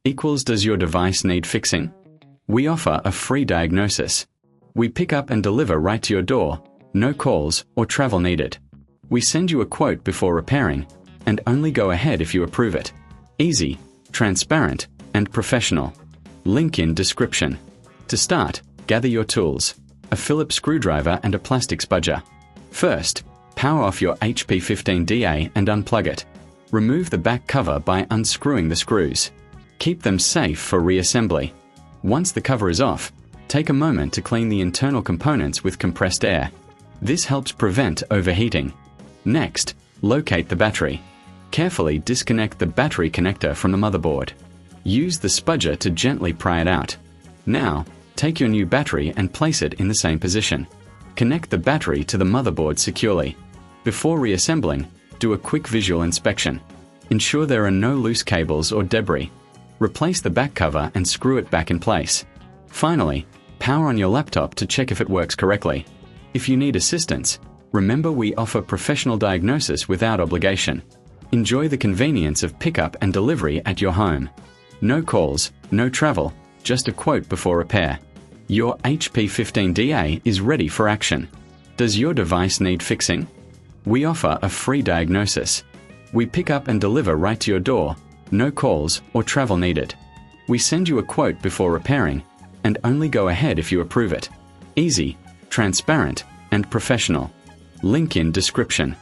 equals does your device need fixing? We offer a free diagnosis. We pick up and deliver right to your door, no calls or travel needed. We send you a quote before repairing, and only go ahead if you approve it. Easy, transparent, and professional. Link in description. To start, gather your tools, a Phillips screwdriver and a plastic spudger. First, power off your HP15DA and unplug it. Remove the back cover by unscrewing the screws. Keep them safe for reassembly. Once the cover is off, take a moment to clean the internal components with compressed air. This helps prevent overheating. Next, locate the battery. Carefully disconnect the battery connector from the motherboard. Use the spudger to gently pry it out. Now, take your new battery and place it in the same position. Connect the battery to the motherboard securely. Before reassembling, do a quick visual inspection. Ensure there are no loose cables or debris. Replace the back cover and screw it back in place. Finally, power on your laptop to check if it works correctly. If you need assistance, remember we offer professional diagnosis without obligation. Enjoy the convenience of pickup and delivery at your home. No calls, no travel, just a quote before repair. Your HP15DA is ready for action. Does your device need fixing? We offer a free diagnosis. We pick up and deliver right to your door, no calls or travel needed. We send you a quote before repairing, and only go ahead if you approve it. Easy, transparent, and professional. Link in description.